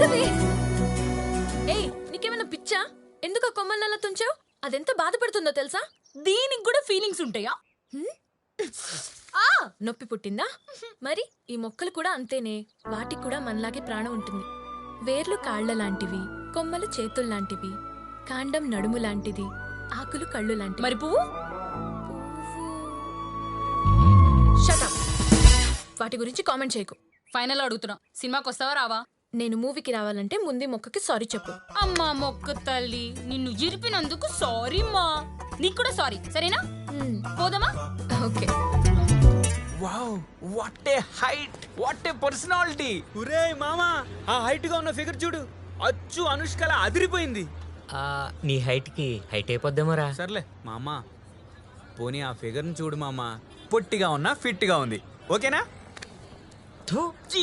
ఆగవే. ఏయ్, నీకేమైనా పిచ్చా? ఎందుకు ఆ కొమ్మల్ని అలా తుంచావు? అదెంత బాధపడుతుందో తెలుసా? దీనికి కూడా ఫీలింగ్స్ ఉంటాయా? ఆ నొప్పి పుట్టిందా? మరి ఈ మొక్కలు కూడా అంతేనే. వాటికి కూడా మనలాగే ప్రాణం ఉంటుంది. వేర్లు కాళ్ల లాంటివి, కొమ్మలు చేతుల్లాంటివి, కాండం నడుము లాంటిది, ఆకులు కళ్ళు లాంటివి. మరి పువ్వు? Shut up. వాటి గురించి కామెంట్ చేయకు. ఫైనల్ అడుగుతున్నా, సినిమాకి వస్తావా రావా? నేను మూవీకి రావాలంటే ముందే మొక్కకి సారీ చెప్పు. అమ్మా మొక్క తల్లి, నిన్ను ఇరిపినందుకు సారీ మా. నీకు కూడా సారీ, సరేనా? పోదామా? Okay. Wow, what a height, what a personality. ఒరే మామా, ఆ హైట్ గా ఉన్న ఫిగర్ చూడు, అచ్చు అనుష్కలా అదిరిపోయింది. నీ హైట్కి హైట్ అయిపోద్దేమోరా. సర్లే మామా, పోనీ ఆ ఫిగర్ ని చూడు మామా, పొట్టిగా ఉన్నా ఫిట్ గా ఉంది. ఓకేనా? థూ. చి